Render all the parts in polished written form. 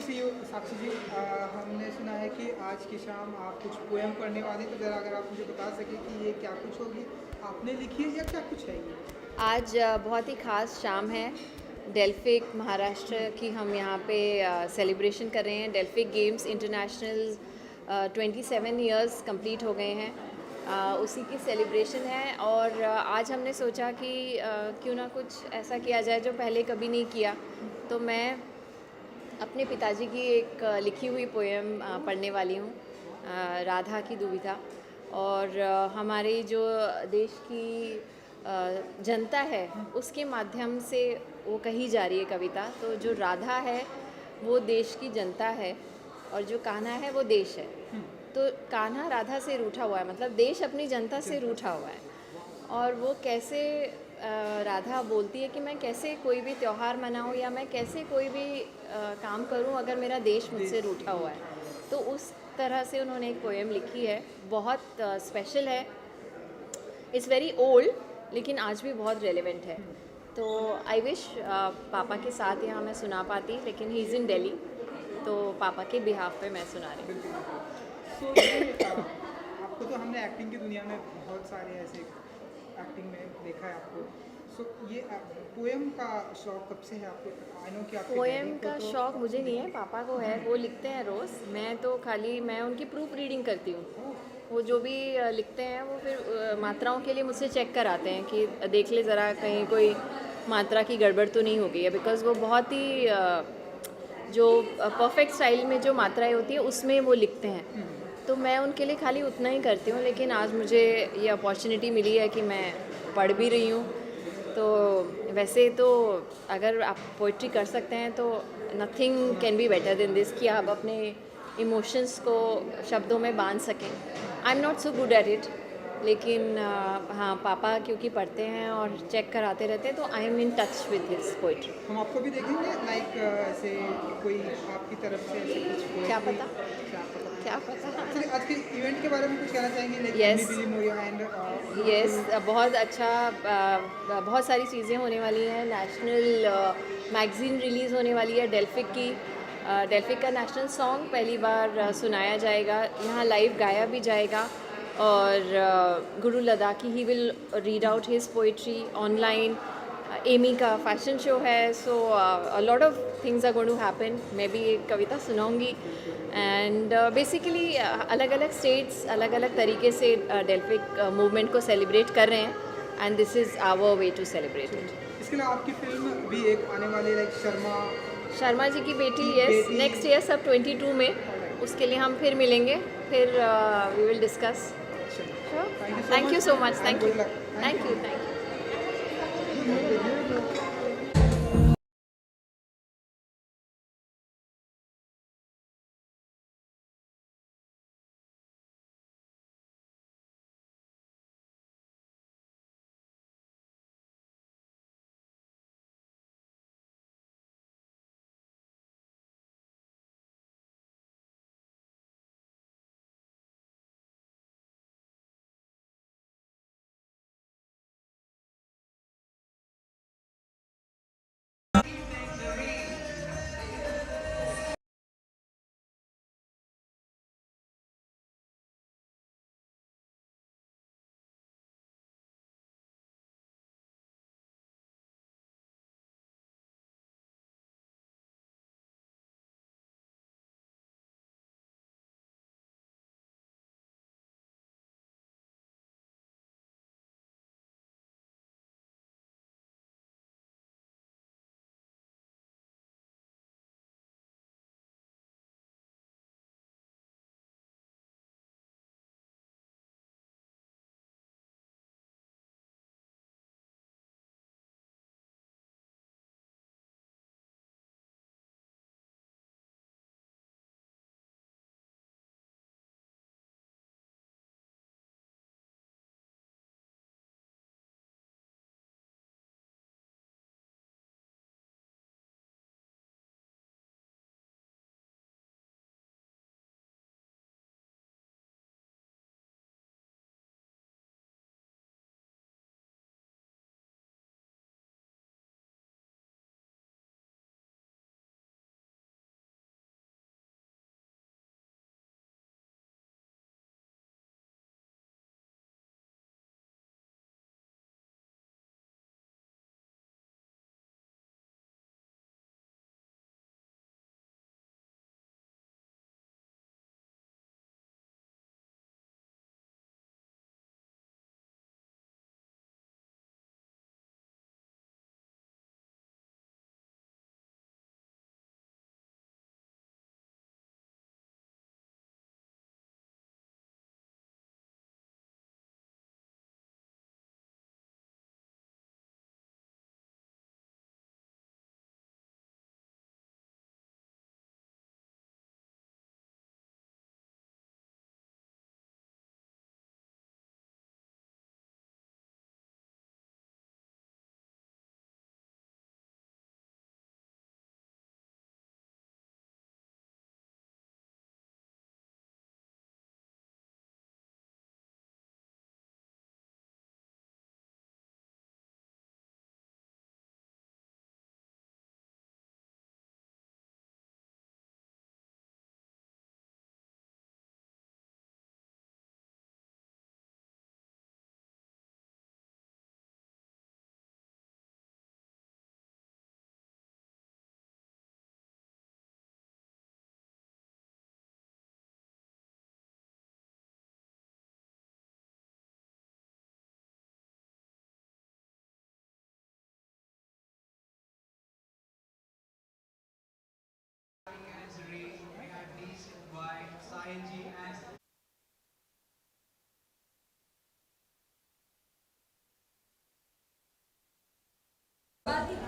साक्षी जी, हमने सुना है कि आज की शाम आप कुछ पोएम पढ़ने वाली, तो ज़रा अगर आप मुझे बता सकें कि ये क्या कुछ होगी, आपने लिखी है या क्या कुछ है ये? आज बहुत ही ख़ास शाम है। डेल्फिक महाराष्ट्र की हम यहाँ पे सेलिब्रेशन कर रहे हैं। Delphic games international 27 years complete हो गए हैं। उसी की सेलिब्रेशन है और आज हमने सोचा कि क्यों ना कुछ ऐसा किया जाए जो पहले कभी नहीं किया। तो मैं अपने पिताजी की एक लिखी हुई पोएम पढ़ने वाली हूँ, राधा की दुविधा। और हमारी जो देश की जनता है उसके माध्यम से वो कही जा रही है कविता। तो जो राधा है वो देश की जनता है और जो कान्हा है वो देश है। तो कान्हा राधा से रूठा हुआ है, मतलब देश अपनी जनता से रूठा हुआ है। और वो कैसे राधा बोलती है कि मैं कैसे कोई भी त्यौहार मनाऊं या मैं कैसे कोई भी काम करूं अगर मेरा देश मुझसे रूठा हुआ है। तो उस तरह से उन्होंने एक पोएम लिखी है, बहुत स्पेशल है। इट्स वेरी ओल्ड लेकिन आज भी बहुत रेलेवेंट है। तो आई विश पापा के साथ यहाँ मैं सुना पाती, लेकिन ही इज़ इन दिल्ली, तो पापा के बिहाफ पे मैं सुना रही बिल्कुल, हूँ। बिल्कुल। सो ये आपको तो हमने एक्टिंग की दुनिया में बहुत सारे ऐसे एक्टिंग में देखा है आपको। सो ये पोएम का शौक कब से है आपको? आई नो कि आपके डैडी पोएम को का तो शौक़ मुझे नहीं है, पापा को है, वो लिखते हैं रोज़। मैं तो खाली मैं उनकी प्रूफ रीडिंग करती हूँ। ओह! वो जो भी लिखते हैं वो फिर मात्राओं के लिए मुझसे चेक कराते हैं कि देख ले ज़रा कहीं कोई मात्रा की गड़बड़ तो नहीं हो गई है। बिकॉज़ वो बहुत ही जो परफेक्ट स्टाइल में जो मात्राएं होती है उसमें वो लिखते हैं। तो मैं उनके लिए खाली उतना ही करती हूँ। लेकिन आज मुझे ये अपॉर्चुनिटी मिली है कि मैं पढ़ भी रही हूँ। तो वैसे तो अगर आप पोइट्री कर सकते हैं तो nothing can be better than this, कि आप अपने इमोशंस को शब्दों में बांध सकें। I am not so good at it, लेकिन हाँ, पापा क्योंकि पढ़ते हैं और चेक कराते रहते हैं तो I am in touch with his poetry. हम आपको भी देखेंगे लाइक ऐसे कोई आपकी तरफ से ऐसे कुछ क्या पोएट्री, पता, क्या पता। क्या पता। एक्चुअली आज के इवेंट के बारे में कुछ कहना चाहेंगे, लाइक एमी यस, बिली मोरिया एंड यस, ब्यूटीफुल। बहुत अच्छा। बहुत सारी चीज़ें होने वाली हैं। नेशनल मैगज़ीन रिलीज़ होने वाली है डेल्फिक की। डेल्फिक का नेशनल सॉन्ग पहली बार सुनाया जाएगा, यहाँ लाइव गाया भी जाएगा। और गुरु लद्दाखी ही will read out his poetry online. Amy का फैशन शो है। So a lot of things are going to happen. मैं भी एक कविता सुनाऊंगी। एंड बेसिकली अलग अलग स्टेट्स अलग अलग तरीके से डेल्फिक मूवमेंट को सेलिब्रेट कर रहे हैं, and this is our way to celebrate it. इसके अलावा आपकी फिल्म भी एक आने वाली, लाइक शर्मा शर्मा जी की बेटी, की यस, बेटी। नेक्स्ट ईयर सब 22 में। ऑलराइट, उसके लिए हम फिर मिलेंगे, फिर वी विल डिस्कस। चलिए, sure. Thank you so thank you much so much, and thank you, good luck. Thank thank you. You, thank you.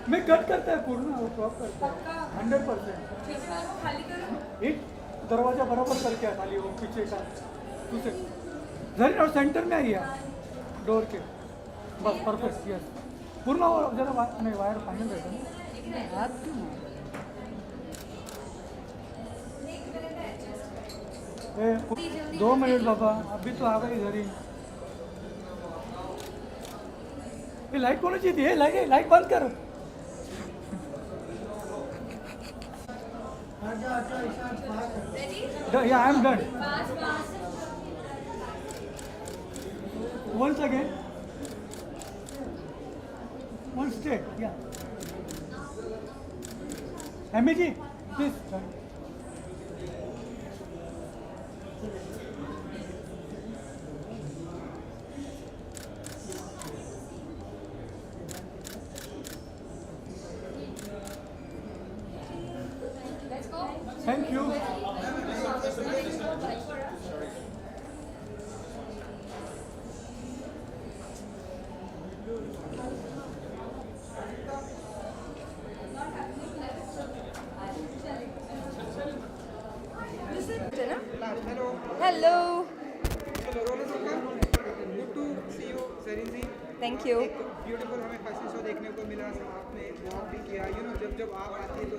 मैं कट करता है पूर्ण, वो क्रॉप करता है 100%। एक दरवाजा बराबर करके है खाली वो पीछे का दूसरे जरी और सेंटर में आई है डोर के, बस परफेक्ट। यस पूर्ण और जरा नहीं वायर फाइनल रहता है ना हाथ क्यों मार रहे हैं? 2 मिनट बाबा, अभी तो आ गई इधर ही। ये लाइट कौन सी थी? ये लाइट बंद करो। Yeah, I am done. Once again. One step. Yeah. Amy ji, please. Thank you. Hello. Hello. Hello, Roland Sir. Good to see you, Zarin ji. Thank you. एक ब्यूटीफुल हमें फैशन शो देखने को मिला, आपने walk भी किया। जब आप आती है तो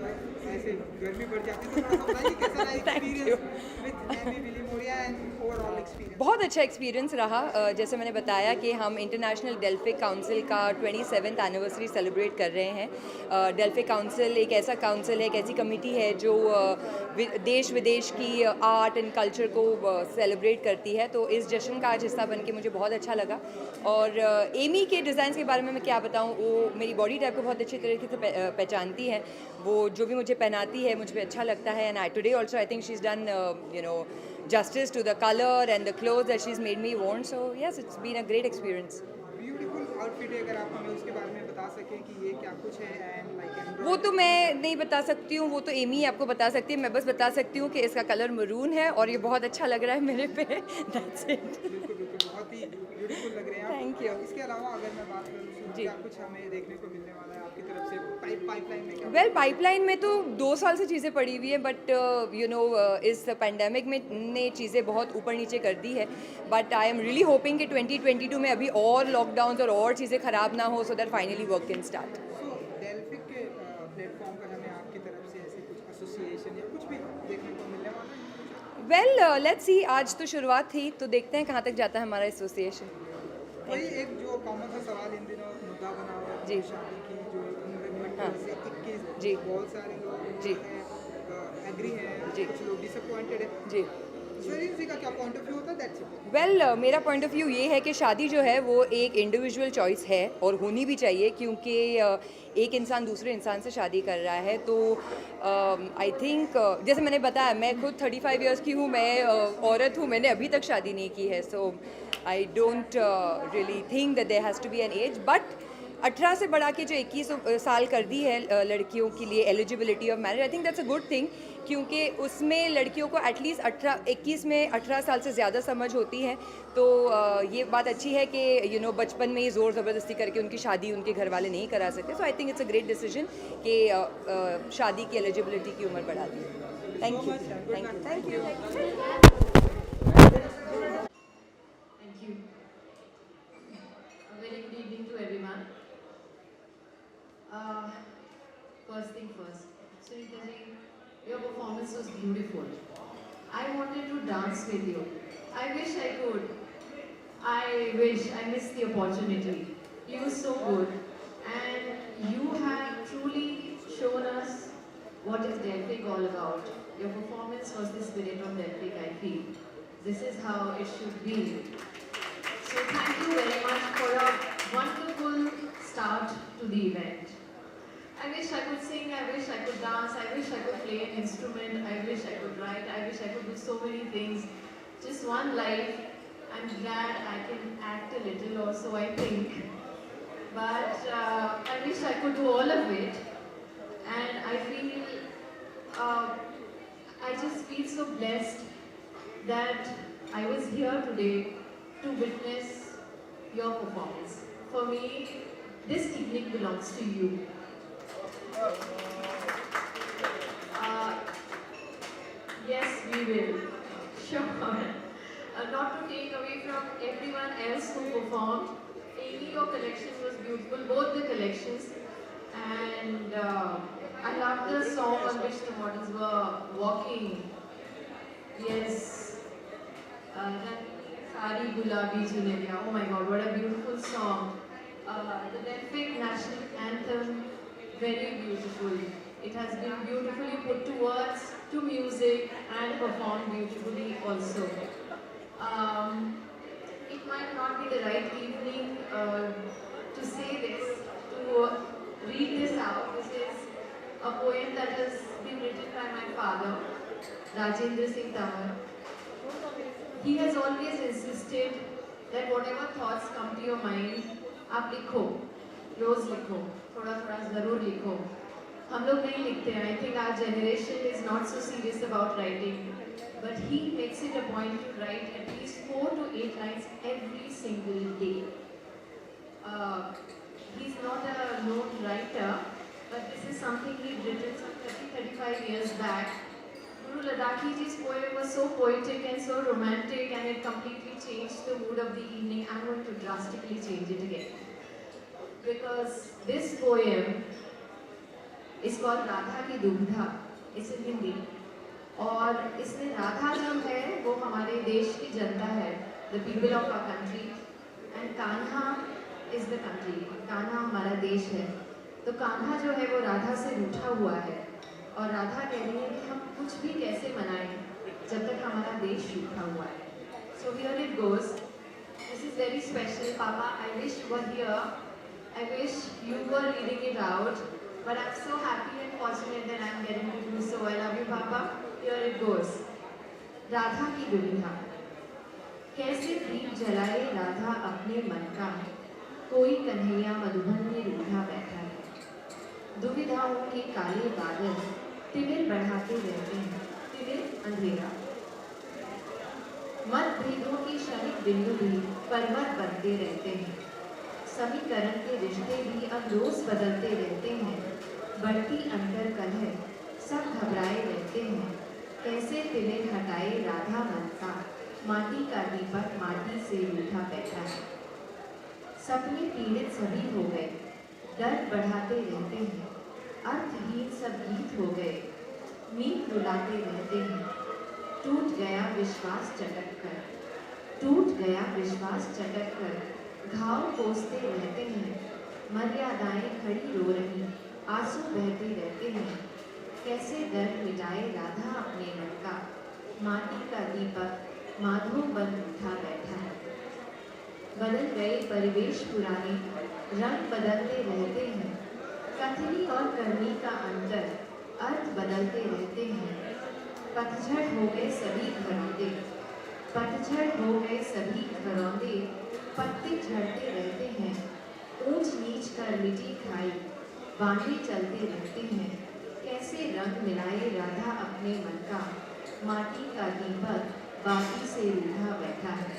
ऐसे गर्मी बढ़ जाती है, तो थोड़ा सा बताइए कैसा रहा experience with Amy Billimoria and overall experience. बहुत अच्छा एक्सपीरियंस रहा। जैसे मैंने बताया कि हम इंटरनेशनल डेल्फिक काउंसिल का 27th एनिवर्सरी सेलिब्रेट कर रहे हैं। डेल्फिक काउंसिल एक ऐसा काउंसिल है, एक ऐसी कमेटी है जो देश विदेश की आर्ट एंड कल्चर को सेलिब्रेट करती है। तो इस जश्न का आज हिस्सा बन के मुझे बहुत अच्छा लगा। और एमी के डिज़ाइंस के बारे में मैं क्या बताऊँ, वो मेरी बॉडी टाइप को बहुत अच्छी तरीके से पहचानती है। वो जो भी मुझे पहनाती है मुझे अच्छा लगता है। And today also I think she is done justice to the color and the clothes that she's made me worn. So yes, it's been a great experience. Beautiful outfit है, अगर आप हमें उसके बारे में बता सकें कि ये क्या कुछ है एंड लाइक वो तो मैं नहीं बता सकती हूँ, वो तो एमी आपको बता सकती है। मैं बस बता सकती हूँ कि इसका कलर मरून है और ये बहुत अच्छा लग रहा है मेरे पे। That's it. बिल्कुल बिल्कुल बहुत ही ब्यूटीफुल लग रहे हैं आप। Thank you. इसके अलावा अगर मैं बात करूँ तो जी। क्या कुछ हमें देखने को मिलने वाला है आपकी तरफ से पाइपलाइन में क्या? वेल पाइपलाइन में तो 2 साल से चीज़ें पड़ी हुई हैं, बट इस पेंडेमिक में ने चीज़ें बहुत ऊपर नीचे कर दी है। But I am really hoping कि 2022 में अभी और लॉकडाउन और चीज़ें ख़राब ना हो, so that finally work can start. So Delphic के प्लेटफॉर्म पर हमें आपकी तरफ से ऐसे कुछ एसोसिएशन या कुछ भी देखने को मिलने वाला है? वेल लेट्स सी, आज तो शुरुआत थी, तो देखते हैं कहाँ तक जाता है हमारा एसोसिएशन। वही एक जो कॉमन सा सवाल इन दिनों मुद्दा बना हुआ है जी। शादी की, जो उम्र हाँ। 18 से 21, जी। बहुत सारे लोग जी। एग्री हैं, जी। कुछ लोग डिसअपॉइंटेड हैं। जी। सरीन जी का क्या पॉइंट ऑफ व्यू होता है? That's it. वेल मेरा पॉइंट ऑफ व्यू ये है कि शादी जो है वो एक इंडिविजुअल चॉइस है और होनी भी चाहिए, क्योंकि एक इंसान दूसरे इंसान से शादी कर रहा है। तो आई थिंक जैसे मैंने बताया, मैं खुद 35 इयर्स की हूँ, मैं औरत हूँ, मैंने अभी तक शादी नहीं की है। So I don't really think that there has to be an age, but 18 से बढ़ा के जो 21 साल कर दी है लड़कियों के लिए eligibility of marriage, I think that's a good thing, क्योंकि उसमें लड़कियों को एटलीस्ट 21 में 18 साल से ज़्यादा समझ होती है। तो ये बात अच्छी है कि बचपन में ही ज़ोर ज़बरदस्ती करके उनकी शादी उनके घर वाले नहीं करा सकते। So I think it's a great decision कि शादी की एलिजिबिलिटी की उम्र बढ़ा दी। Thank you, thank you, thank you, thank you. Thank you. A very good evening to everyone. First thing first, Sunita ji, your performance was beautiful. I wanted to dance with you. I wish I could. I missed the opportunity. You were so good, and you have truly shown us what is Delphic all about. Your performance was the spirit of Delphic, I feel. This is how it should be. So thank you very much for a wonderful start to the event. I wish I could sing, I wish I could dance, I wish I could play an instrument, I wish I could write, I wish I could do so many things. Just one life. I'm glad I can act a little or so I think. But I wish I could do all of it. And I feel, I just feel so blessed that I was here today to witness your performance. For me, this evening belongs to you. Uh, yes, we will. Sure. Not to take away from everyone else who performed. Amy, your collection was beautiful, both the collections. And I love the song on which the models were walking. Yes. Sari Gulabi Chuneriya. Oh my God, what a beautiful song. The Delphic national anthem, very beautiful. It has been beautifully put to words, to music, and performed beautifully also. It might not be the right evening to say this, to read this out. This is a poem that has been written by my father, Rajendra Singh Tawar. He has always insisted that whatever thoughts come to your mind, आप लिखो, रोज लिखो, थोड़ा थोड़ा जरूर लिखो. हम लोग नहीं लिखते हैं. I think our generation is not so serious about writing, but he makes it a point to write at least 4 to 8 lines every single day. He's not a known writer, but this is something he'd written some 30-35 years back. Guru Ladakhi ji's poem was so poetic and so romantic, and it completely changed the mood of the evening. I'm going to drastically change it again. Because this poem is called Radha Ki Dubdha. It's in Hindi. और इसमें राधा जो है वो हमारे देश की जनता है, the people of our country, and Kanha is the country. Kanha हमारा देश है. तो कान्हा जो है वो राधा से रूठा हुआ है, और राधा कह रही है कि हम कुछ भी कैसे मनाएं जब तक हमारा देश रूठा हुआ है. So here it goes. This is very special. Papa, I wish you were here. I wish you were reading it out. But I'm so happy and fortunate that I'm getting to do so. I love you, Papa. Here it goes. Radha की दुविधा. कैसे दीप जलाए राधा अपने मन का, कोई कन्हैया मधुबन में रूठा बैठा है. दुविधाओं के काले बादल तिमिर बढ़ाते रहते हैं, तिमिर अंधेरा. मतभेदों के क्षणिक बिंदु भी पर्वत बनते रहते हैं. समीकरण के रिश्ते भी अब रोज बदलते रहते हैं. बढ़ती अंतर कलह, सब घबराए रहते हैं. कैसे तिमिर हटाए राधा मन का, माटी का दीपक माटी से रूठा बैठा है. सपने पीड़ित सभी हो गए, दर्द बढ़ाते रहते हैं. अर्थहीन सब गीत हो गए, नींद रुलाते रहते हैं. टूट गया विश्वास चटक कर, टूट गया विश्वास चटक कर, घाव पोसते रहते हैं. मर्यादाएं खड़ी रो रही, आंसू बहते रहते हैं. कैसे दर्द मिटाए राधा अपने मन का, माटी का दीपक माधो बन उठा बैठा है. बदल गए परिवेश पुराने, रंग बदलते रहते हैं. कथनी और करनी का अंतर, अर्थ बदलते रहते हैं. पतझड़ हो गए सभी घरौंदे, पतझड़ हो गए सभी घरौंदे. पत्ते झड़ते रहते हैं, ऊंच नीच कर मिट्टी खाई, बांधे चलते रहते हैं. कैसे रंग मिलाए राधा अपने मन का, माटी का दीपक बाकी से रूठा बैठा है.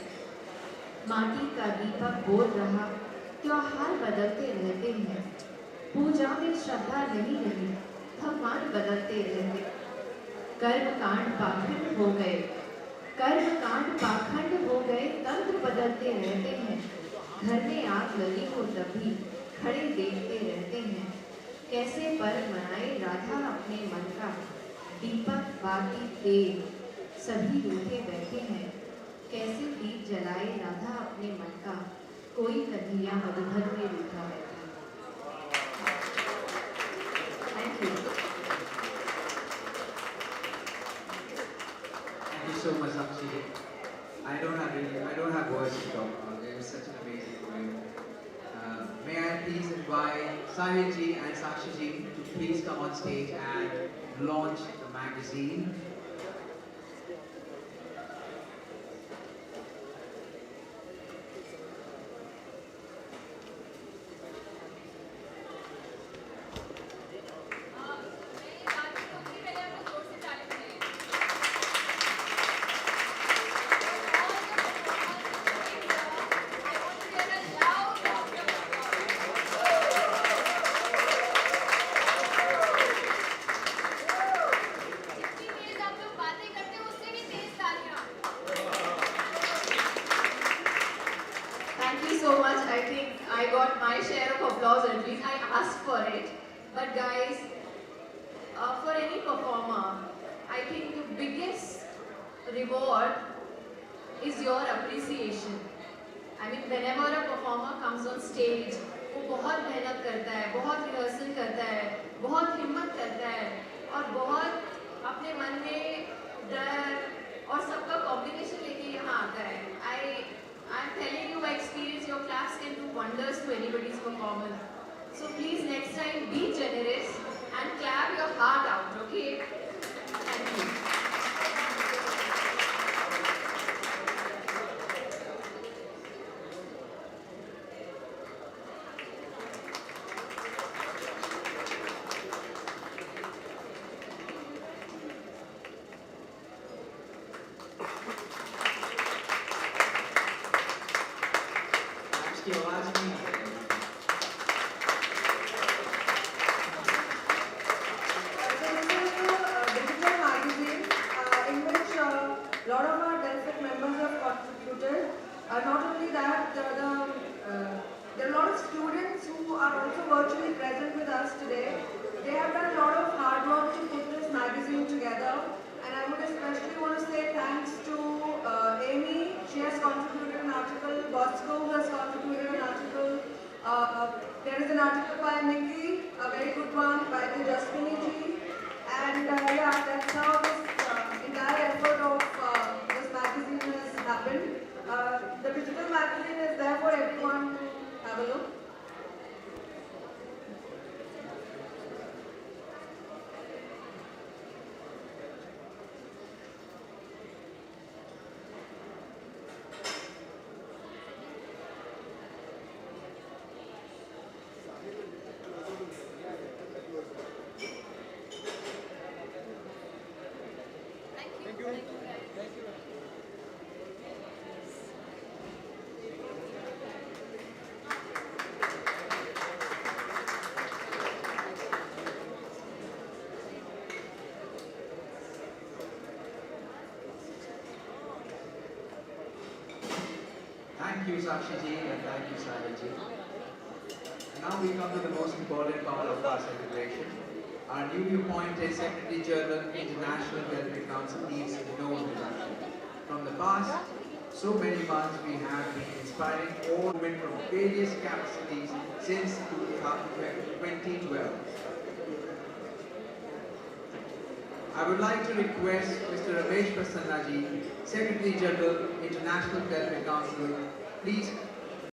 माटी का दीपक बोल रहा, त्योहार बदलते रहते हैं. पूजा में श्रद्धा नहीं रही, भगवान बदलते रहते. कर्मकांड पाखंड हो गए, कर्मकांड पाखंड हो गए, तंत्र बदलते रहते हैं. घर में आग लगी हो तब भी खड़े देखते रहते हैं. कैसे पर्व मनाए राधा अपने मन का, दीपक बाती तेल सभी रूठे बैठे हैं. कैसे दीप जलाए राधा अपने मन का, कोई कन्हैया मधुबन में रूठा बैठा. Thank you. Thank you so much, Sakshi. I don't have words to talk about. It was such an amazing poem. May I please invite Sahil ji and Sakshi ji to please come on stage and launch the magazine. my share of applause at least. I asked for it. But guys, for any performer, I think the biggest reward is your appreciation. I mean, whenever a performer comes on stage, वो बहुत मेहनत करता है, बहुत rehearsal करता है, बहुत हिम्मत करता है और बहुत अपने मन में डर और सबका कॉम्बिनेशन लेके यहाँ आता है. I'm telling you by experience, your claps can do wonders to anybody's performance. So please next time be generous and clap your heart out, okay? Thank you. आपकी आवाज नहीं आ रही. Digital magazine in which a lot of our Delphic members have contributed. Not only that, there are a lot of students who are also virtually present with us today. They have done a lot of hard work to put this magazine together, and I would especially want to say thanks to Amy. She has contributed an article. Bosco has contributed an article. There is an article by Nikki, a very good one by the Jasmini ji. And yeah, that's how this entire effort of this magazine has happened. The digital magazine is there for everyone to have a look. Thank you, Sakshi ji, and thank you, Sahil ji. Now we come to the most important part of our celebration. Our newly appointed Secretary General International Delphic Council needs no introduction. From the past, so many months we have been inspiring all women from various capacities since 2012. I would like to request Mr. Ramesh Prasanna ji, Secretary General International Delphic Council, please